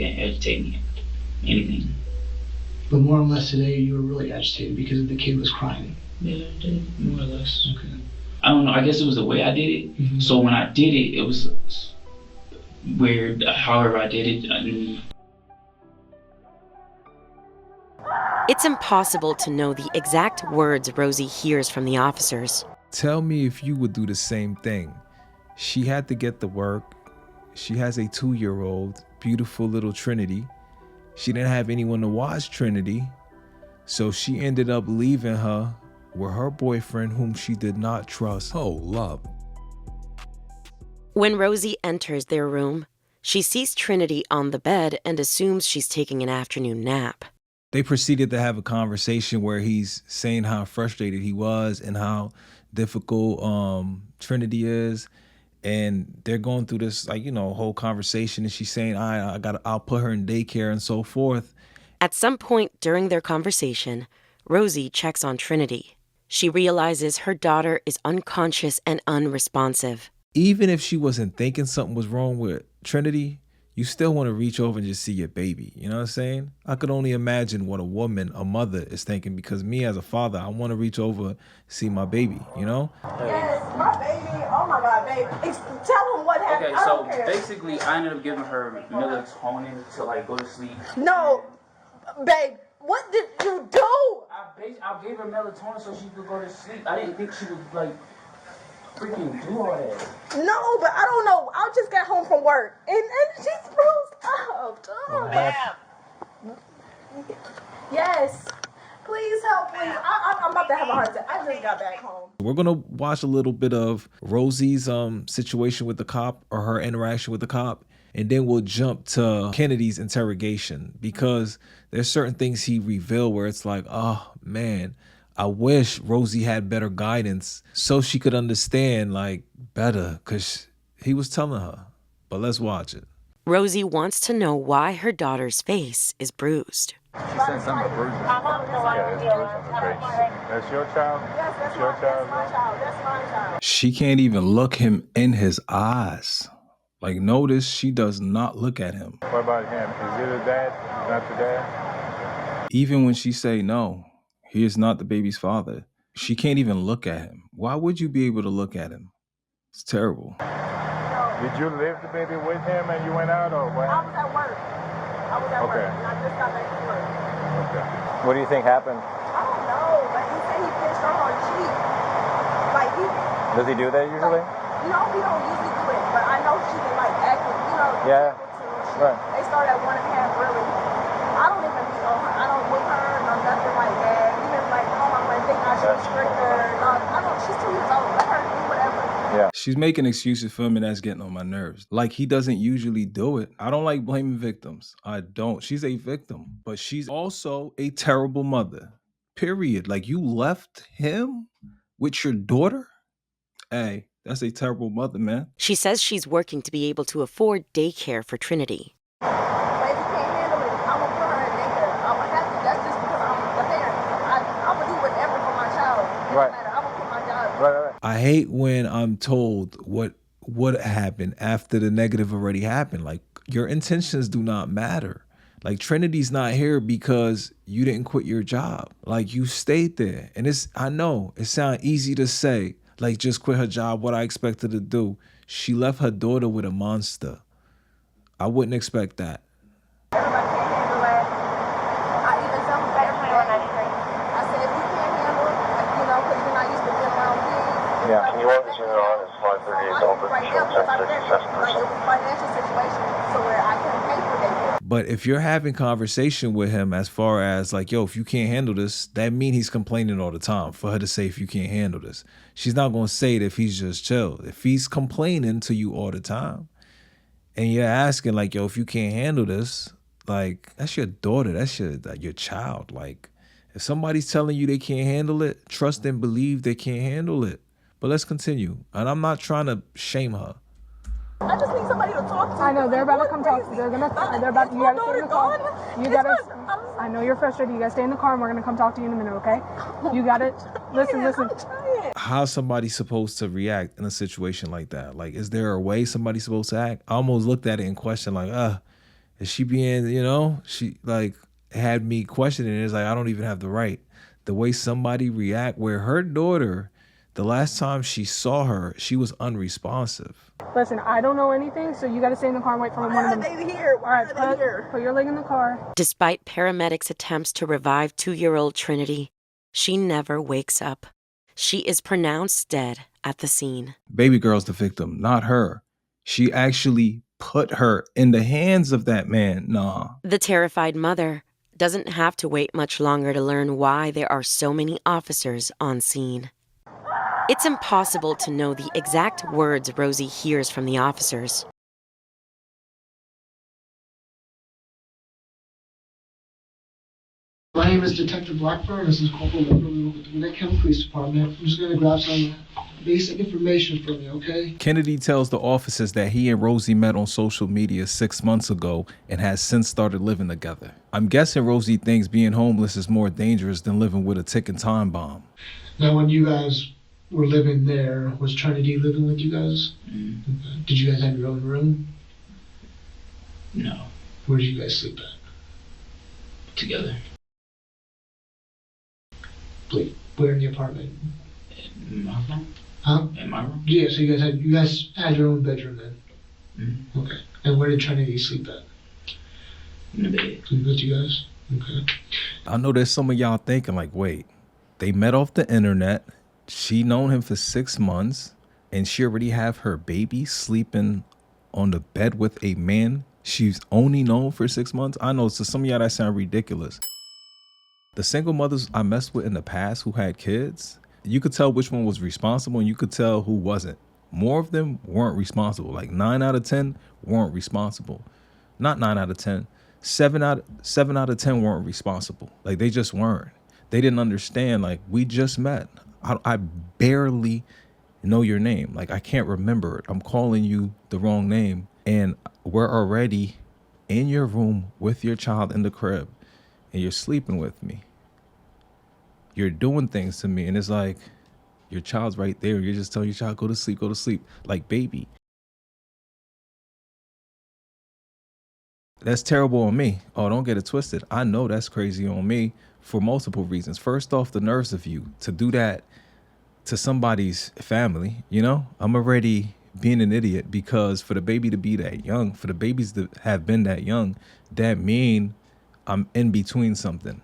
can't agitate me. Anything. But more or less today, you were really agitated because the kid was crying. Yeah, I did, more or less. Okay. I don't know. I guess it was the way I did it. Mm-hmm. So when I did it, it was weird. However I did it. It's impossible to know the exact words Rosie hears from the officers. Tell me if you would do the same thing. She had to get to work. She has a 2-year-old, beautiful little Trinity. She didn't have anyone to watch Trinity, so she ended up leaving her with her boyfriend, whom she did not trust. Oh, love. When Rosie enters their room, she sees Trinity on the bed and assumes she's taking an afternoon nap. They proceeded to have a conversation where he's saying how frustrated he was and how difficult Trinity is. And they're going through this, whole conversation. And she's saying, I'll put her in daycare and so forth. At some point during their conversation, Rosie checks on Trinity. She realizes her daughter is unconscious and unresponsive. Even if she wasn't thinking something was wrong with Trinity, you still want to reach over and just see your baby. You know what I'm saying? I could only imagine what a mother is thinking, because me as a father, I want to reach over, see my baby, you know? Yes, my baby. Oh my God, baby. Tell him what happened. Okay, so basically I ended up giving her melatonin to go to sleep. No, babe, what did you do? I gave her melatonin so she could go to sleep. I didn't think she would freaking do all that. No, but I don't know. I just got home from work and she's bruised up. Oh, yes. Please help, please. I'm about to have a heart attack. I just got back home. We're going to watch a little bit of Rosie's situation with the cop, or her interaction with the cop, and then we'll jump to Kennedy's interrogation, because there's certain things he revealed where it's like, oh, man, I wish Rosie had better guidance so she could understand better, because he was telling her. But let's watch it. Rosie wants to know why her daughter's face is bruised. She said something about bruising. Yeah, it's bruised on the face. That's your child? Yes, that's your child. That's my child. That's my child. She can't even look him in his eyes. Notice she does not look at him. What about him? Is he the dad? He's not the dad? Even when she say no, he is not the baby's father, she can't even look at him. Why would you be able to look at him? It's terrible. Did you leave the baby with him and you went out, or what? I was at work. Work, and I just got back to work. Okay. What do you think happened? I don't know, but he said he pinched her on cheek. Does he do that usually? No, he don't usually do it, but I know she can act with, Yeah. Right. They start at 1.5 early. I don't even be on her. I don't whip her, no nothing like that. Even all my friends think I should restrict her. No, I don't. She's 2 years old. Let her do whatever. Yeah. She's making excuses for him, and that's getting on my nerves. He doesn't usually do it. I don't like blaming victims. I don't. She's a victim, but she's also a terrible mother. Period. You left him with your daughter? Hey, that's a terrible mother, man. She says she's working to be able to afford daycare for Trinity. Baby can't handle it. I'm going to put her in daycare. I'm going to have to. That's just because I'm the parent. I'm going to do whatever for my child. Right. I'm going to put my job. Right. I hate when I'm told what would happen after the negative already happened. Your intentions do not matter. Trinity's not here because you didn't quit your job. You stayed there. And I know it sounds easy to say, just quit her job, what I expect her to do. She left her daughter with a monster. I wouldn't expect that. Everybody can't handle that. I even tell them that. I said, if you can't handle it, because you're not used to being around kids. Yeah. Can you walk us on this 538 Alpha? Right now, because I'm ready. It was a financial situation, so where I couldn't pay for daycare. But if you're having conversation with him as far as yo, if you can't handle this, that means he's complaining all the time. For her to say, if you can't handle this, she's not going to say it if he's just chill. If he's complaining to you all the time and you're asking yo, if you can't handle this, that's your daughter. That's your child. If somebody's telling you they can't handle it, trust and believe they can't handle it. But let's continue. And I'm not trying to shame her. I just need somebody to talk to. I know, they're about to come talk to you. You gotta stay in the car. I know you're frustrated. You gotta stay in the car and we're gonna come talk to you in a minute, okay? You gotta, listen. How's somebody supposed to react in a situation like that? Is there a way somebody's supposed to act? I almost looked at it in question, Is she being, she like had me questioning it. It's like, I don't even have the right. The way somebody react, where her daughter, the last time she saw her, she was unresponsive. Listen, I don't know anything, so you got to stay in the car and wait for one of them. Why are they here? Why are they here? Put your leg in the car. Despite paramedics' attempts to revive 2-year-old Trinity, she never wakes up. She is pronounced dead at the scene. Baby girl's the victim, not her. She actually put her in the hands of that man. Nah. The terrified mother doesn't have to wait much longer to learn why there are so many officers on scene. It's impossible to know the exact words Rosie hears from the officers. My name is Detective Blackburn. This is Corporal Weber. We work with the Neglectful Police Department. I'm just going to grab some basic information from you, okay? Kennedy tells the officers that he and Rosie met on social media 6 months ago and has since started living together. I'm guessing Rosie thinks being homeless is more dangerous than living with a ticking time bomb. Now, when you guys were living there, was Trinity living with you guys? Mm. Okay. Did you guys have your own room? No. Where did you guys sleep at? Together. Wait, where in the apartment? In my room? Huh? In my room? Yeah, so you guys had your own bedroom then? Mm-hmm. Okay. And where did Trinity sleep at? In the bed. With you guys? Okay. I know there's some of y'all thinking like, wait, they met off the internet. She known him for 6 months and she already have her baby sleeping on the bed with a man she's only known for 6 months. I know to some of y'all that sound ridiculous. The single mothers I messed with in the past who had kids, you could tell which one was responsible and you could tell who wasn't. More of them weren't responsible. Like 9 out of 10 weren't responsible. Not 9 out of 10. 7 out of 10 weren't responsible. Like they just weren't. They didn't understand. Like we just met. I barely know your name. Like I can't remember it. I'm calling you the wrong name. And we're already in your room with your child in the crib. And you're sleeping with me. You're doing things to me. And it's like, your child's right there. You're just telling your child, go to sleep, go to sleep. Like, baby. That's terrible on me. Oh, don't get it twisted. I know that's crazy on me for multiple reasons. First off, the nerves of you to do that to somebody's family, I'm already being an idiot because for the baby to be that young, for the babies to have been that young, that mean I'm in between something.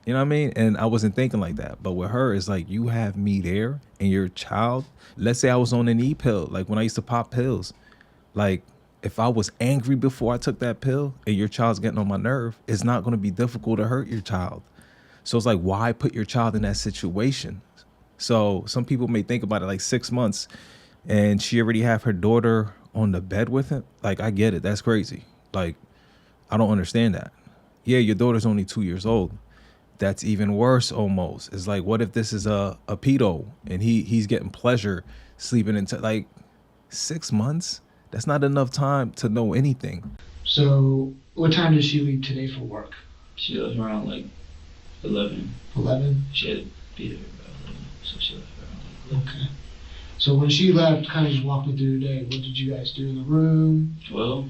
You know what I mean? And I wasn't thinking like that. But with her, it's like you have me there and your child. Let's say I was on an E pill, like when I used to pop pills. Like if I was angry before I took that pill and your child's getting on my nerve, it's not going to be difficult to hurt your child. So it's like, why put your child in that situation? So some people may think about it like 6 months and she already have her daughter on the bed with him. Like, I get it. That's crazy. Like, I don't understand that. Yeah, your daughter's only 2 years old. That's even worse almost. It's like, what if this is a pedo and he's getting pleasure sleeping into like 6 months? That's not enough time to know anything. So what time did she leave today for work? She left around like 11. 11? She had to be there about 11, so she left around like 11. Okay. So when she left, kind of just walk me through the day. What did you guys do in the room? Well,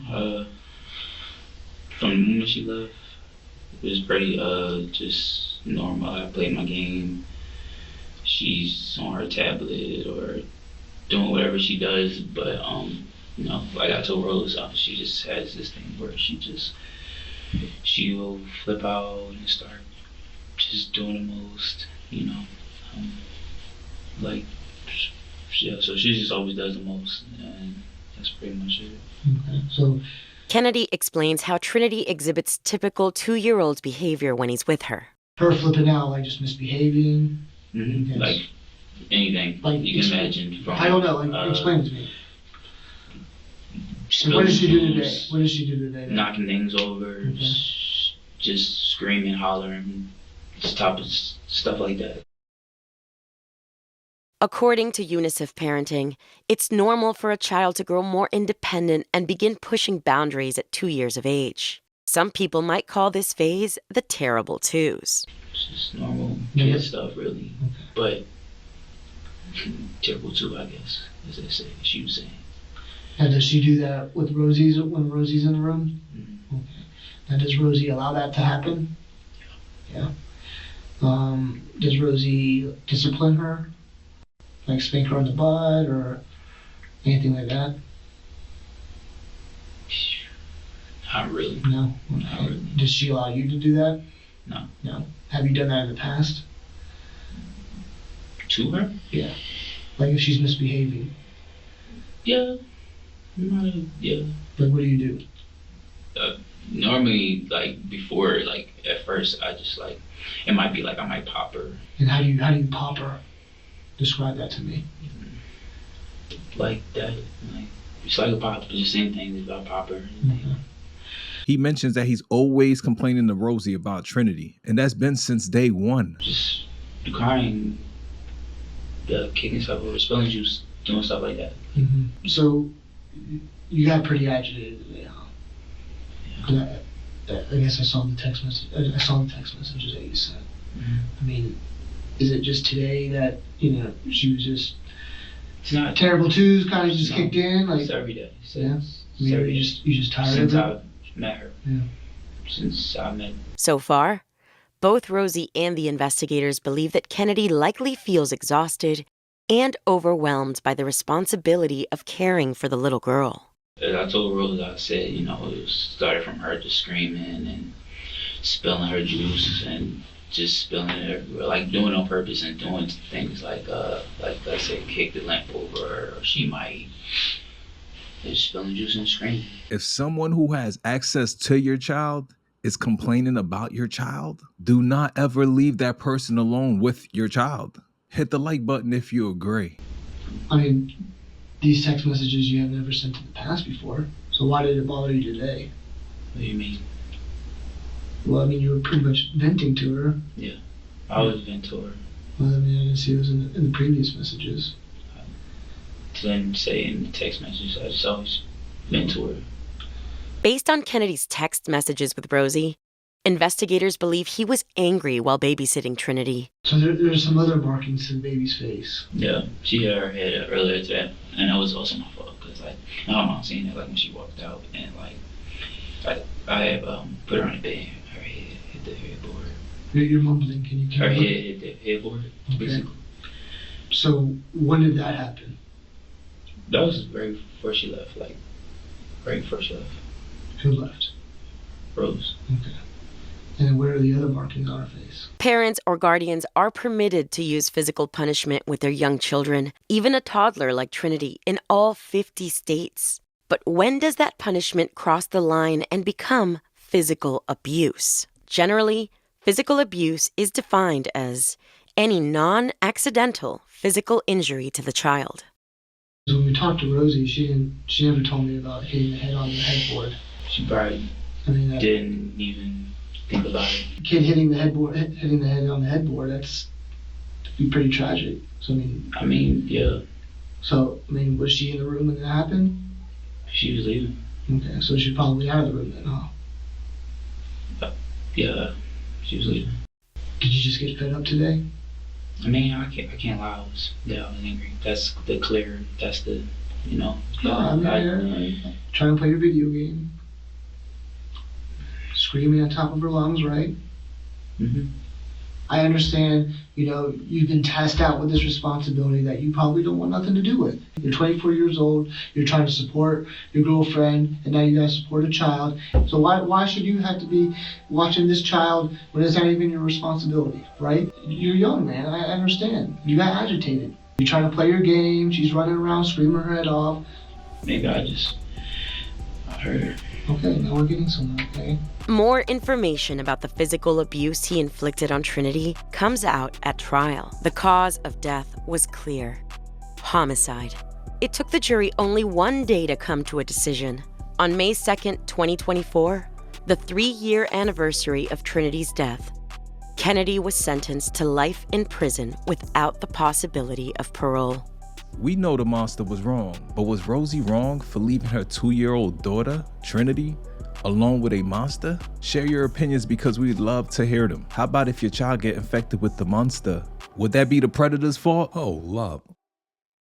from the moment she left, it was pretty just normal. I played my game. She's on her tablet or doing whatever she does, but like I told Rose, she just has this thing where she'll flip out and start just doing the most, so she just always does the most, and that's pretty much it. Okay, so Kennedy explains how Trinity exhibits typical 2-year-old behavior when he's with her. her flipping out, like just misbehaving. Mm-hmm. Yes. Like anything Like, you can imagine. From, I don't know, like explain it to me. spilling What did she do today? juice, What did she do today? knocking things over, Okay. just screaming, hollering, just type of stuff like that. According to UNICEF Parenting, it's normal for a child to grow more independent and begin pushing boundaries at 2 years of age. Some people might call this phase the terrible twos. It's just normal Yeah. kid stuff, really. But terrible too, I guess, as they say, she was saying. And does she do that with Rosie's when Rosie's in the room? Mm-hmm. Okay. Now, does Rosie allow that to happen? Yeah. Does Rosie discipline her? Like spank her on the butt or anything like that? Not really. No? Okay. Not really. Does she allow you to do that? No. No. Have you done that in the past? To her? Yeah. Like if she's misbehaving? Yeah. Yeah. Like what do you do? Normally, like before, like at first, I just like it might be like I might pop her. And how do you pop her? Describe that to me. Like that, like it's like a pop, just same thing about pop her. Mm-hmm. He mentions that he's always complaining to Rosie about Trinity, and that's been since day one. Just crying, kicking stuff over, spilling juice, doing stuff like that. Mm-hmm. So you got pretty agitated today, huh? Yeah. I guess I saw the text message. I saw the text messages that you sent. Mm-hmm. I mean, is it just today that she was just It's not terrible twos kind of just kicked in? Like it's every day. yeah. I mean, you just tired since of it? I met her. Yeah. Since I met. So far, both Rosie and the investigators believe that Kennedy likely feels exhausted and overwhelmed by the responsibility of caring for the little girl. As I told Rose, I said, it started from her just screaming and spilling her juice and just spilling it everywhere, like doing it on purpose and doing things like I said, kick the lamp over, or she might just spilling juice and screaming. If someone who has access to your child is complaining about your child, do not ever leave that person alone with your child. Hit the like button if you agree. I mean, these text messages you have never sent in the past before. So why did it bother you today? What do you mean? Well, I mean, you were pretty much venting to her. Yeah, I was venting to her. Well, I mean, I didn't see those in the previous messages. I didn't say in the text messages. I just always vent to her. Based on Kennedy's text messages with Rosie, investigators believe he was angry while babysitting Trinity. So there's some other markings to the baby's face. Yeah, she hit her head earlier today, and that was also my fault because I don't mind seeing it like when she walked out and I had put her on the bed. Her head hit the headboard. You're mumbling. Can you? Her head hit the headboard, basically. So when did that happen? That was right before she left. Right before she left. Who left? Rose. Okay. And where are the other markings on her face? Parents or guardians are permitted to use physical punishment with their young children, even a toddler like Trinity, in all 50 states. But when does that punishment cross the line and become physical abuse? Generally, physical abuse is defined as any non-accidental physical injury to the child. When we talked to Rosie, she never told me about hitting the head on the headboard. She probably didn't even think about it. Kid hitting the head on the headboard, that'd be pretty tragic. So I mean, yeah. So was she in the room when that happened? She was leaving. Okay, so she's probably out of the room then, huh? Yeah, she was leaving. Did you just get fed up today? I mean, I can't lie. I was angry. That's the clear. That's the, No, trying to play your video game. Screaming on top of her lungs, right? Mm-hmm. I understand, you've been tasked out with this responsibility that you probably don't want nothing to do with. You're 24 years old, you're trying to support your girlfriend, and now you gotta support a child. So why should you have to be watching this child when it's not even your responsibility, right? You're young, man, I understand. You got agitated. You're trying to play your game, she's running around screaming her head off. Maybe I heard her. Okay, now we're getting somewhere, okay? More information about the physical abuse he inflicted on Trinity comes out at trial. The cause of death was clear: homicide. It took the jury only one day to come to a decision. On May 2nd, 2024, the 3-year anniversary of Trinity's death, Kennedy was sentenced to life in prison without the possibility of parole. We know the monster was wrong, but was Rosie wrong for leaving her 2-year-old daughter, Trinity, alone with a monster? Share your opinions because we'd love to hear them. How about if your child get infected with the monster? Would that be the predator's fault? Oh, love.